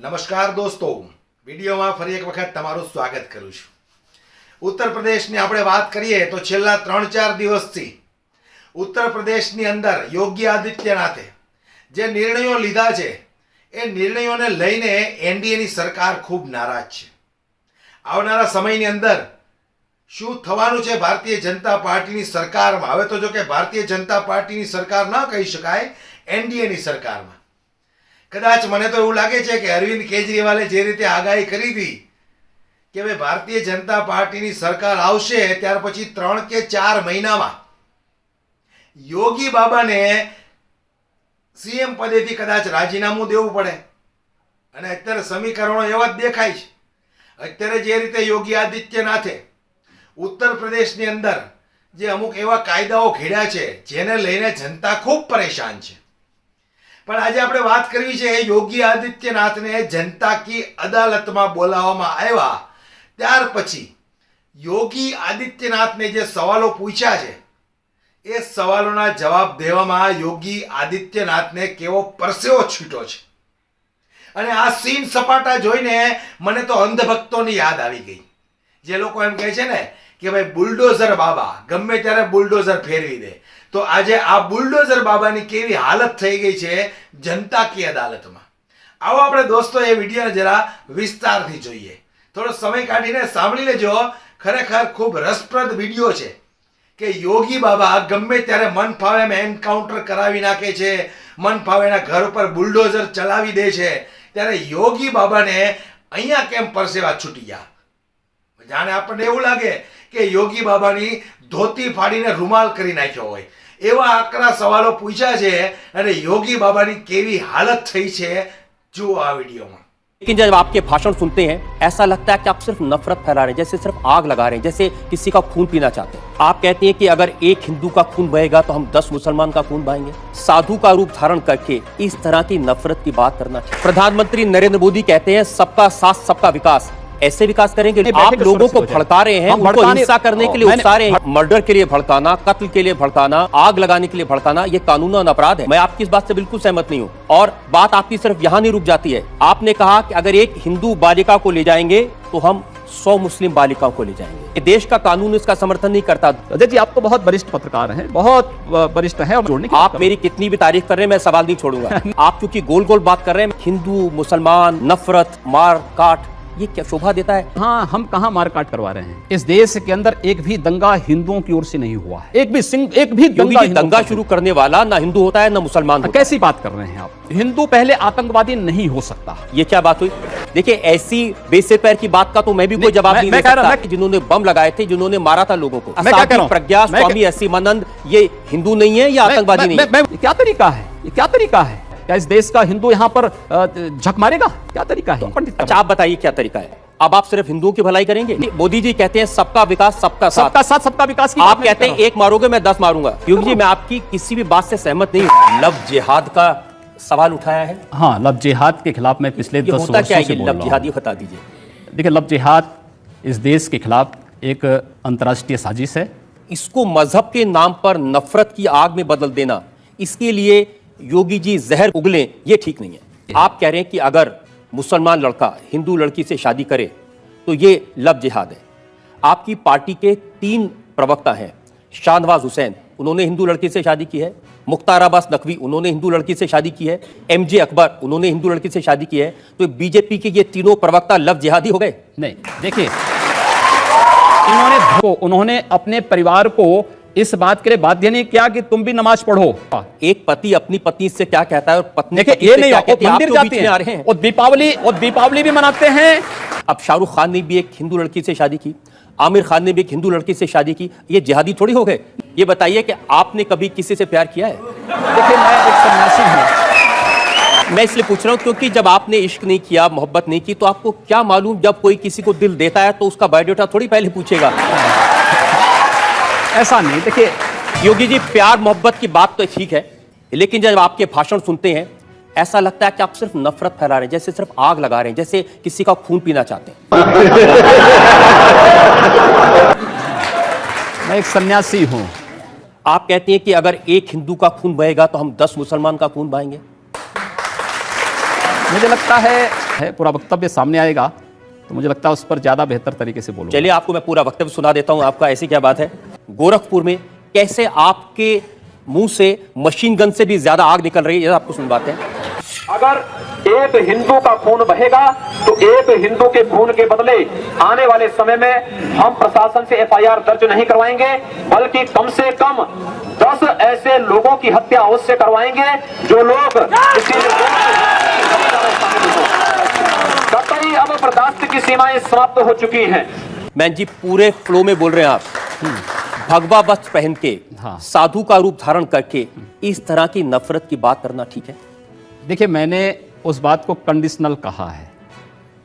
નમસ્કાર દોસ્તો, વિડીયોમાં ફરી એક વખત તમારું સ્વાગત કરું છું. ઉત્તર પ્રદેશની આપણે વાત કરીએ તો છેલ્લા 3-4 દિવસથી ઉત્તર પ્રદેશની અંદર યોગી આદિત્યનાથે જે નિર્ણયો લીધા છે એ નિર્ણયોને લઈને એનડીએની સરકાર ખૂબ નારાજ છે. આવનારા સમયની અંદર શું થવાનું છે ભારતીય જનતા પાર્ટીની સરકારમાં? હવે તો જો કે ભારતીય જનતા પાર્ટીની સરકાર ન કહી શકાય, એનડીએની સરકારમાં. કદાચ મને તો એવું લાગે છે કે અરવિંદ કેજરીવાલે જે રીતે આગાહી કરી હતી કે ભાઈ ભારતીય જનતા પાર્ટીની સરકાર આવશે ત્યાર પછી 3 કે 4 મહિનામાં યોગી બાબાને સીએમ પદેથી કદાચ રાજીનામું દેવું પડે. અને અત્યારે સમીકરણો એવા જ દેખાય છે. અત્યારે જે રીતે યોગી આદિત્યનાથે ઉત્તર પ્રદેશની અંદર જે અમુક એવા કાયદાઓ ઘડ્યા છે જેને લઈને જનતા ખૂબ પરેશાન છે. પણ આજે આપણે વાત કરવી છે યોગી આદિત્યનાથને જનતા કી અદાલતમાં બોલાવવામાં આવ્યા ત્યાર પછી યોગી આદિત્યનાથને જે સવાલો પૂછ્યા છે એ સવાલોના જવાબ દેવામાં યોગી આદિત્યનાથને કેવો પરસેવો છૂટ્યો છે. અને આ સીન સપાટા જોઈને મને તો અંધભક્તોની યાદ આવી ગઈ. જે લોકો એમ કહે છે ને કે ભાઈ બુલડોઝર બાબા ગમે ત્યારે બુલડોઝર ફેરવી દે, તો આજે આ બુલડોઝર બાબાની કેવી હાલત થઈ ગઈ છે જનતા કી અદાલતમાં. આવો આપણે દોસ્તો એ વિડીયોને જરા વિસ્તારથી જોઈએ. થોડો સમય કાઢીને સાંભળી લેજો. ખરેખર ખૂબ રસપ્રદ વિડીયો છે કે યોગી બાબા ગમે ત્યારે મન ફાવે એમ એન્કાઉન્ટર કરાવી નાખે છે, મન ફાવે એના ઘર ઉપર બુલડોઝર ચલાવી દે છે. ત્યારે યોગી બાબાને અહીંયા કેમ પરસેવા છૂટી ગયા? જાણે આપણને એવું લાગે કે યોગી બાબાની ધોતી ફાડીને રૂમાલ કરી નાખ્યો હોય. એવા આકરા સવાલો પૂછ્યા છે અને યોગી બાબાની કેવી હાલત થઈ છે જુઓ આ વિડીયોમાં. लेकिन जब आपके भाषण सुनते हैं ऐसा लगता है कि आप सिर्फ नफरत फैला रहे हैं, जैसे सिर्फ आग लगा रहे हैं, जैसे किसी का खून पीना चाहते हैं. आप कहते हैं कि अगर एक हिंदू का खून बहेगा तो हम 10 मुसलमान का खून बहाएंगे. साधु का रूप धारण करके इस तरह की नफरत की बात करना. प्रधानमंत्री नरेंद्र मोदी कहते हैं सबका साथ सबका विकास. ऐसे विकास करेंगे? आप लोगों को भड़का रहे हैं, उनको हिंसा करने के लिए उकसा रहे हैं. मर्डर के लिए भड़काना, कत्ल के लिए भड़काना, आग लगाने के लिए भड़काना, ये कानूनन अपराध है. मैं आपकी इस बात से बिल्कुल सहमत नहीं हूँ. और बात आपकी सिर्फ यहाँ नहीं रुक जाती है. आपने कहा कि अगर एक हिंदू बालिका को ले जाएंगे तो हम 100 मुस्लिम बालिकाओं को ले जाएंगे. ये देश का कानून इसका समर्थन नहीं करता. अजय जी, आप तो बहुत वरिष्ठ पत्रकार हैं, बहुत वरिष्ठ हैं. और जोड़ने की आप मेरी कितनी भी तारीफ कर रहे हैं, मैं सवाल नहीं छोड़ूंगा. आप क्योंकि गोल गोल बात कर रहे हैं, हिंदू मुसलमान नफरत मार काट, ये क्या शोभा देता है? हाँ, हम कहाँ मारकाट करवा रहे हैं? इस देश के अंदर एक भी दंगा हिंदुओं की ओर से नहीं हुआ है. एक भी दंगा शुरू करने वाला ना हिंदू होता है ना मुसलमान होता है. कैसी बात कर रहे हैं आप? हिंदू पहले आतंकवादी नहीं हो सकता. ये क्या बात हुई? देखिए, ऐसी बेसे पैर की बात का तो मैं भी कोई जवाब नहीं दे सकता कि जिन्होंने बम लगाए थे, जिन्होंने मारा था लोगों को. प्रज्ञा स्वामी असीमानंद ये हिंदू नहीं है या आतंकवादी नहीं है? क्या तरीका है? ये क्या तरीका है? क्या इस देश का हिंदू यहाँ पर झक मारेगा? क्या तरीका है? अच्छा, आप बताइए क्या तरीका है? अब आप सिर्फ हिंदुओं की भलाई करेंगे? मोदी जी कहते हैं सबका विकास सबका साथ. सबका साथ सबका विकास की आप कहते हैं एक मारोगे मैं 10 मारूंगा. क्योंकि जी मैं आपकी किसी भी बात से सहमत नहीं हूँ. लव जिहाद का सवाल उठाया है. हाँ, लव जिहाद के खिलाफ मैं पिछले 10 वर्षों से बोल रहा हूं. लव जिहाद बता दीजिए. देखिए, लव जिहाद इस देश के खिलाफ एक अंतर्राष्ट्रीय साजिश है. इसको मजहब के नाम पर नफरत की आग में बदल देना, इसके लिए योगी जी जहर उगलें, ये ठीक नहीं है. आप कह रहे हैं कि अगर मुसलमान लड़का हिंदू लड़की से शादी करे तो ये लव जिहाद है. आपकी पार्टी के 3 प्रवक्ता हैं. शाहनवाज हुसैन, उन्होंने हिंदू लड़की से शादी की है. मुख्तार अब्बास नकवी, उन्होंने हिंदू लड़की से शादी की है. MJ अकबर, उन्होंने हिंदू लड़की से शादी की है. तो बीजेपी के ये तीनों प्रवक्ता लव जिहादी हो गए? नहीं, देखिए, उन्होंने अपने परिवार को इस बात के लिए बाध्य नहीं किया कि तुम भी नमाज पढ़ो. एक पति अपनी पत्नी से क्या कहता है और पत्नी ये नहीं, मंदिर जाते हैं और दीपावली भी मनाते हैं. अब शाहरुख खान ने भी एक हिंदू लड़की से शादी की, आमिर खान ने भी एक हिंदू लड़की से शादी की. ये जिहादी थोड़ी हो गए? ये बताइए कि आपने कभी किसी से प्यार किया है? देखिए, मैं एक सन्यासी हूं. मैं इसलिए पूछ रहा हूं क्योंकि जब आपने इश्क नहीं किया, मोहब्बत नहीं की, तो आपको क्या मालूम जब कोई किसी को दिल देता है तो उसका बायोडाटा थोड़ी पहले पूछेगा. ऐसा नहीं. देखिए योगी जी, प्यार मोहब्बत की बात तो ठीक है, लेकिन जब आपके भाषण सुनते हैं ऐसा लगता है कि आप सिर्फ नफरत फैला रहे हैं, जैसे सिर्फ आग लगा रहे हैं, जैसे किसी का खून पीना चाहते हैं. मैं एक सन्यासी हूं. आप कहते हैं कि अगर एक हिंदू का खून बहेगा तो हम 10 मुसलमान का खून बहाएंगे. मुझे लगता है पूरा वक्तव्य सामने आएगा तो मुझे लगता है उस पर ज्यादा बेहतर तरीके से बोलूं। चलिए आपको मैं पूरा वक्तव्य सुना देता हूं। आपका ऐसी क्या बात है, गोरखपुर में कैसे आपके मुंह से मशीन गन से भी ज्यादा आग निकल रही है, ये आपको सुनवाते हैं। अगर एक हिंदू का खून बहेगा तो एक हिंदू के खून के बदले आने वाले समय में हम प्रशासन से एफआईआर दर्ज नहीं करवाएंगे, बल्कि कम से कम 10 ऐसे लोगों की हत्या अवश्य करवाएंगे जो लोग कतई अब बर्दाश्त की सीमाएं समाप्त हो चुकी हैं। मैन जी पूरे फ्लो में बोल रहे हैं आप। भगवा वस्त्र पहन के, हाँ। साधु का रूप धारण करके इस तरह की नफरत की बात करना ठीक है? देखिए, मैंने उस बात को कंडीशनल कहा है।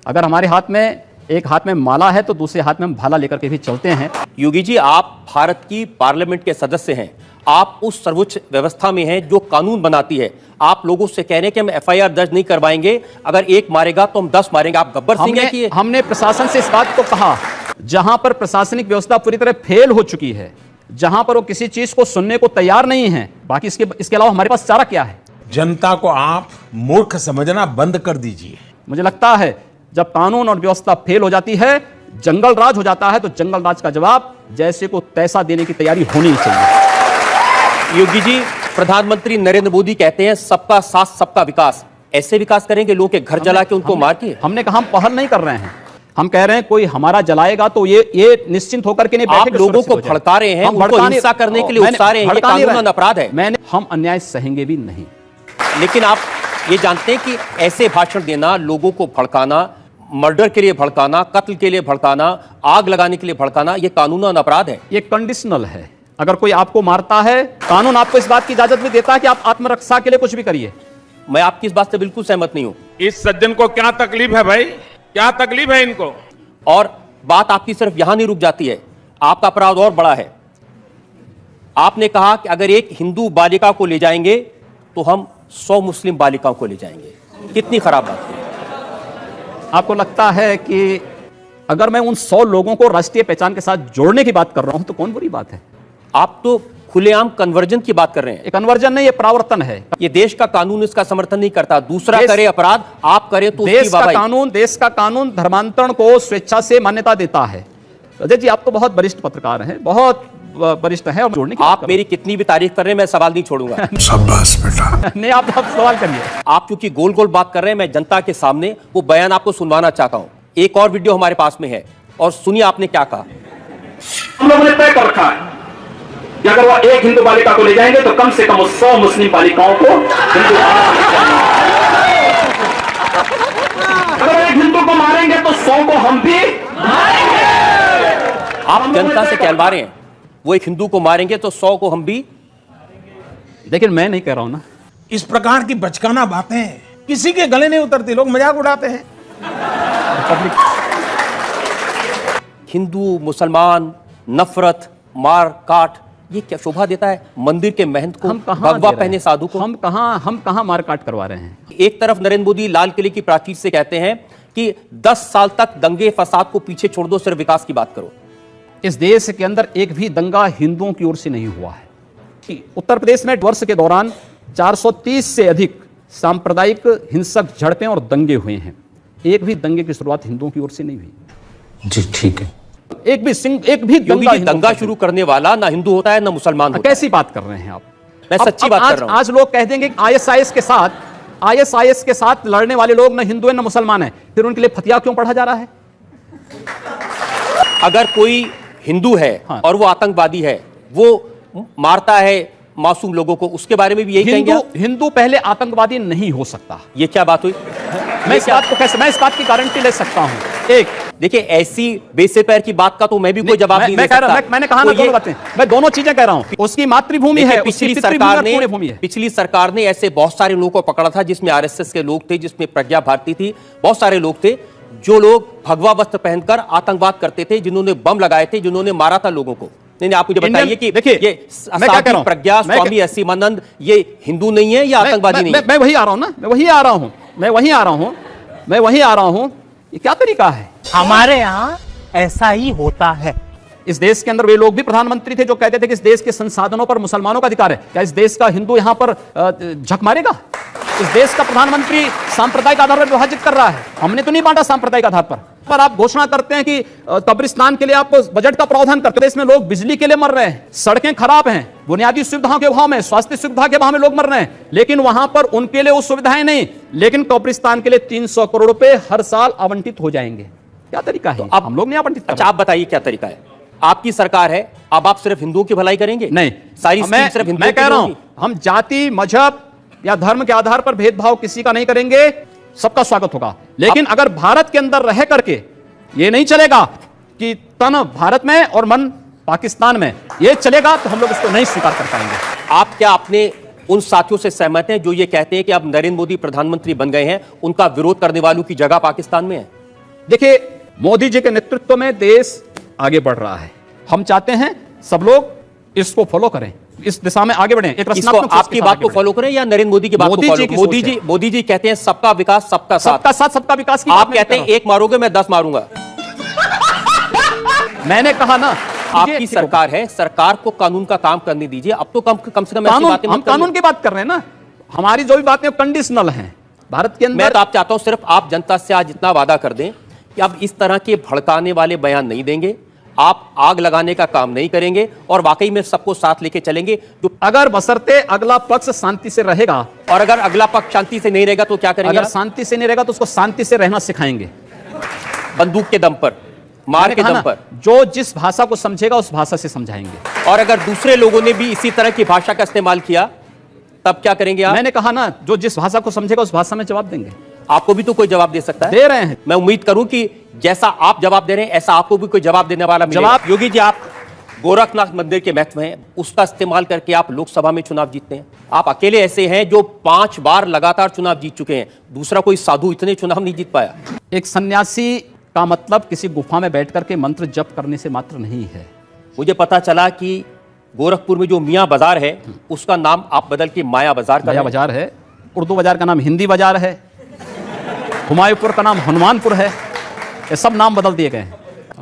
अगर हमारे हाथ में एक हाथ में माला है तो दूसरे हाथ में हम भाला लेकर के भी चलते हैं। योगी जी, आप भारत की पार्लियामेंट के सदस्य हैं, आप उस सर्वोच्च व्यवस्था में हैं जो कानून बनाती है। आप लोगों से कह रहे हैं कि हम एफआईआर दर्ज नहीं करवाएंगे, अगर एक मारेगा तो हम 10 मारेंगे। आप गब्बर सिंह हैं कि हमने प्रशासन से इस बात को कहा, जहां पर प्रशासनिक व्यवस्था पूरी तरह फेल हो चुकी है, जहां पर वो किसी चीज को सुनने को तैयार नहीं है, बाकी इसके अलावा हमारे पास चारा क्या है? जनता को आप मूर्ख समझना बंद कर दीजिए। मुझे लगता है जब कानून और व्यवस्था फेल हो जाती है, जंगल राज हो जाता है, तो जंगल राज का जवाब जैसे को तैसा देने की तैयारी होनी चाहिए। योगी जी, प्रधानमंत्री नरेंद्र मोदी कहते हैं सबका साथ सबका विकास। ऐसे विकास करेंगे लोगों के घर जला के उनको मार के? हमने कहा हम पहल नहीं कर रहे हैं, हम कह रहे हैं कोई हमारा जलाएगा तो ये निश्चिंत होकर के नहीं आप लोगों को भड़का रहे हैं, उनको हिंसा करने के लिए उकसा रहे हैं, ये कानूनन अपराध है। हम अन्याय सहेंगे भी नहीं। लेकिन आप ये जानते हैं कि ऐसे भाषण देना, लोगों को भड़काना, मर्डर के लिए भड़काना, कत्ल के लिए भड़काना, आग लगाने के लिए भड़काना, ये कानूनन अपराध है। ये कंडीशनल है। अगर कोई आपको मारता है, कानून आपको इस बात की इजाजत भी देता है कि आप आत्मरक्षा के लिए कुछ भी करिए। मैं आपकी इस बात से बिल्कुल सहमत नहीं हूं। इस सज्जन को क्या तकलीफ है भाई, क्या तकलीफ है इनको? और बात आपकी सिर्फ यहां नहीं रुक जाती है, आपका अपराध और बड़ा है। आपने कहा कि अगर एक हिंदू बालिका को ले जाएंगे तो हम 100 मुस्लिम बालिकाओं को ले जाएंगे। कितनी खराब बात है। आपको लगता है कि अगर मैं उन 100 लोगों को राष्ट्रीय पहचान के साथ जोड़ने की बात कर रहा हूं तो कौन बुरी बात है? आप तो खुलेआम कन्वर्जन की बात कर रहे हैं। ये कन्वर्जन नहीं, ये परावर्तन है। ये देश का कानून इसका समर्थन नहीं करता। दूसरा करे अपराध, आप करें तो देश का कानून धर्मांतरण को स्वेच्छा से मान्यता देता है। अजय जी, आप तो बहुत वरिष्ठ पत्रकार हैं, बहुत वरिष्ठ हैं, और जोड़ने की आप मेरी कितनी भी तारीफ कर रहे हैं, मैं सवाल नहीं छोड़ूंगा। शाबाश बेटा। नहीं, आप सवाल करिए। आप क्योंकि गोल गोल बात कर रहे हैं, मैं जनता के सामने वो बयान आपको सुनवाना चाहता हूं। एक और वीडियो हमारे पास में है और सुनिए आपने क्या कहा। हम लोगों ने तय कर रखा है कि अगर वो एक हिंदू बालिका को ले जाएंगे तो कम से कम 100 मुस्लिम बालिकाओं को हिंदू। अगर एक हिंदू को मारेंगे तो 100 को हम भी मारेंगे। आप जनता से कहलवा रहे हैं, वो एक हिंदू को मारेंगे तो 100 को हम भी। लेकिन मैं नहीं कह रहा हूं ना। इस प्रकार की बचकाना बातें किसी के गले नहीं उतरती, लोग मजाक उड़ाते हैं। हिंदू मुसलमान नफरत, मार काट, ये क्या शोभा देता है मंदिर के महंत को, भगवा पहने साधु को? हम कहां मारकाट करवा रहे हैं? एक तरफ नरेंद्र मोदी लाल किले की प्राचीर से कहते हैं कि 10 साल तक दंगे फसाद को पीछे छोड़ दो, सिर्फ विकास की बात करो। इस देश के अंदर एक भी दंगा हिंदुओं की ओर से नहीं हुआ है। उत्तर प्रदेश में वर्ष के दौरान 430 से अधिक सांप्रदायिक हिंसक झड़पें और दंगे हुए हैं। एक भी दंगे की शुरुआत हिंदुओं की ओर से नहीं हुई। जी ठीक है। एक भी दंगा शुरू करने वाला ना हिंदू होता है ना मुसलमान होता है। कैसी बात कर रहे हैं आप? मैं सच्ची बात कर रहा हूं। आज लोग कह देंगे आईएसआईएस के साथ लड़ने वाले लोग ना हिंदू है ना मुसलमान है, फिर उनके लिए फतिया क्यों पढ़ा जा रहा है? अगर कोई हिंदू है हाँ। और वो आतंकवादी है, वो मारता है मासूम लोगों को, उसके बारे में भी यही कहेंगे? हिंदू पहले आतंकवादी नहीं हो सकता। ये क्या बात हुई? मैं इस बात की गारंटी ले सकता हूं। एक देखिए, ऐसी बेसे पैर की बात का तो मैं भी कोई जवाब नहीं दे सकता। मैंने कहा ना दोनों बातें, मैं दोनों चीजें कह रहा हूं। उसकी मातृभूमि है, पिछली सरकार ने ऐसे बहुत सारे लोगों को पकड़ा था, जिसमें आरएसएस के लोग थे, जिसमें प्रज्ञा भारती थी, बहुत सारे लोग थे जो लोग भगवा वस्त्र पहनकर आतंकवाद करते थे, जिन्होंने बम लगाए थे, जिन्होंने मारा था लोगों को। नहीं, आप मुझे बताइए कि देखिए, ये साध्वी प्रज्ञा, स्वामी एसीमानंद, ये हिंदू नहीं है या आतंकवादी नहीं है? मैं वही आ रहा हूं ना, मैं वही आ रहा हूं। ये क्या तरीका है? हमारे यहाँ ऐसा ही होता है। इस देश के अंदर वे लोग भी प्रधानमंत्री थे जो कहते थे कि इस देश के संसाधनों पर मुसलमानों का अधिकार है। क्या इस देश का हिंदू यहां पर झक मारेगा? इस देश का प्रधानमंत्री सांप्रदायिक आधार पर विभाजित कर रहा है। हमने तो नहीं बांटा सांप्रदायिक आधार पर आप घोषणा करते हैं कि कब्रिस्तान के लिए आप बजट का प्रावधान करते हैं। इसमें लोग बिजली के लिए मर रहे हैं, सड़कें खराब हैं, बुनियादी सुविधाओं के अभाव में, स्वास्थ्य सुविधा के अभाव में लोग मर रहे हैं, लेकिन वहां पर उनके लिए वो सुविधाएं नहीं, लेकिन कब्रिस्तान के लिए 300 करोड़ रुपए हर साल आवंटित हो जाएंगे। क्या तरीका है? तो अब हम लोग नहीं आवंटित कर अच्छा, आप बताइए क्या तरीका है? आपकी सरकार है, अब आप सिर्फ हिंदुओं की भलाई करेंगे? नहीं, सारी स्कीम सिर्फ हिंदुओं मैं की कह रहा हूं, होगी? हम जाति, मजहब या धर्म के आधार पर भेदभाव किसी का नहीं करेंगे, सबका स्वागत होगा। लेकिन अगर भारत के अंदर रह करके ये नहीं चलेगा कि तन भारत में और मन पाकिस्तान में, ये चलेगा तो हम लोग इसको नहीं स्वीकार कर पाएंगे। आप क्या अपने उन साथियों से सहमत हैं जो ये कहते हैं कि अब नरेंद्र मोदी प्रधानमंत्री बन गए हैं, उनका विरोध करने वालों की जगह पाकिस्तान में है? देखिए, मोदी जी के नेतृत्व में देश आगे बढ़ रहा है। हम चाहते हैं सब लोग इसको फॉलो करें, इस दिशा में आगे बढ़ें। एक इसको रचनात्मक आपकी बात को फॉलो करें या नरेंद्र मोदी की बात को मोदी फॉलो जी करें? की सोच है। मोदी जी कहते हैं सबका विकास सबका साथ। सबका साथ सबका विकास की आप बात कहते हैं एक मारोगे मैं 10 मारूंगा। मैंने कहा ना, आपकी सरकार है, सरकार को कानून का काम करने दीजिए। अब तो कम से कम ऐसी बातें हम मत करिए। कानून की बात कर रहे हैं ना, हमारी जो भी बातें कंडीशनल हैं भारत के मैं अंदर। तो आप चाहता हूं सिर्फ आप जनता से आज इतना वादा कर दें कि अब इस तरह के भड़काने वाले बयान नहीं देंगे, आप आग लगाने का काम नहीं करेंगे और वाकई में सबको साथ लेके चलेंगे। जो अगर बशर्ते अगला पक्ष शांति से रहेगा, और अगर अगला पक्ष शांति से नहीं रहेगा तो क्या करेंगे? अगर शांति से नहीं रहेगा तो उसको शांति से रहना सिखाएंगे, बंदूक के दम पर, मार के दम पर। जो जिस भाषा को समझेगा उस भाषा से समझाएंगे। और अगर दूसरे लोगों ने भी इसी तरह की भाषा का इस्तेमाल किया तब क्या करेंगे आप? मैंने कहा ना, जो जिस भाषा को समझेगा उस भाषा में जवाब देंगे। आपको भी तो कोई जवाब दे सकता है। दे रहे हैं। मैं उम्मीद करूं कि जैसा आप जवाब दे रहे हैं ऐसा आपको भी कोई जवाब देने वाला मिलेगा। जवाब- योगी जी, आप गोरखनाथ मंदिर के महत्व हैं, उसका इस्तेमाल करके आप लोकसभा में चुनाव जीतते हैं। आप अकेले ऐसे हैं जो 5 बार लगातार चुनाव जीत चुके हैं, दूसरा कोई साधु इतने चुनाव नहीं जीत पाया। एक सन्यासी का मतलब किसी गुफा में बैठ करके मंत्र जप करने से मात्र नहीं है। मुझे पता चला कि गोरखपुर में जो मियां बाजार है उसका नाम आप बदल के माया बाजार कर नया बाजार है, उर्दू बाजार का नाम हिंदी बाजार है, हुमायूंपुर का नाम हनुमानपुर है, ये सब नाम बदल दिए गए हैं।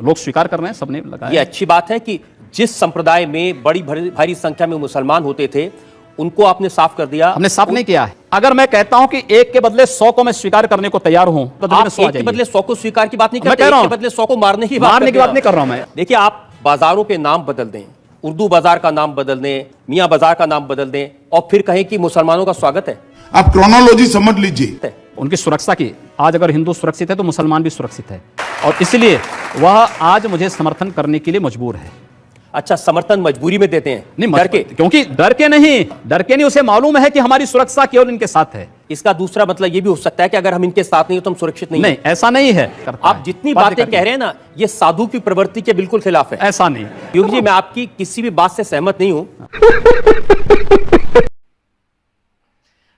लोग स्वीकार कर रहे हैं, सबने लगाया। ये अच्छी बात है कि जिस संप्रदाय में बड़ी भारी संख्या में मुसलमान होते थे उनको आपने साफ कर दिया। हमने साफ नहीं किया है। अगर मैं कहता हूं कि एक के बदले 100 को मैं स्वीकार करने को तैयार हूं, तो आप एक के बदले 100 को स्वीकार की बात नहीं मैं करते, कह रहा एक के हूं, बदले 100 को मारने की बात नहीं कर रहा हूं मैं। देखिए, आप बाजारों के नाम बदल दें, उर्दू बाजार का नाम बदल दें, मियां बाजार का नाम बदल दें और फिर कहें कि मुसलमानों का स्वागत है। आप क्रोनोलॉजी समझ लीजिए। उनकी सुरक्षा की, आज अगर हिंदू सुरक्षित है तो मुसलमान भी सुरक्षित है, और इसलिए वह आज मुझे समर्थन करने के लिए मजबूर है। अच्छा, समर्थन मजबूरी में देते हैं? नहीं, डर के? क्योंकि डर के नहीं, उसे मालूम है कि हमारी सुरक्षा केवल इनके साथ है। इसका दूसरा मतलब यह भी हो सकता है कि अगर हम इनके साथ नहीं हो तो हम सुरक्षित नहीं नहीं, ऐसा नहीं है। आप जितनी बातें कह रहे हैं ना, ये साधु की प्रवृत्ति के बिल्कुल खिलाफ है। ऐसा नहीं। योगी जी, मैं आपकी किसी भी बात से सहमत नहीं हूं।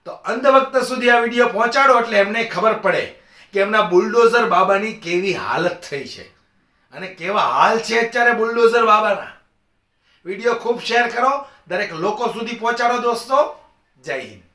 તો અંત વખત સુધી આ વિડીયો પહોંચાડો એટલે એમને ખબર પડે કે એમના બુલડોઝર બાબાની કેવી હાલત થઈ છે અને કેવા હાલ છે અત્યારે બુલડોઝર બાબાના। વિડીયો ખૂબ શેર કરો, દરેક લોકો સુધી પહોંચાડો દોસ્તો। જય હિન્દ।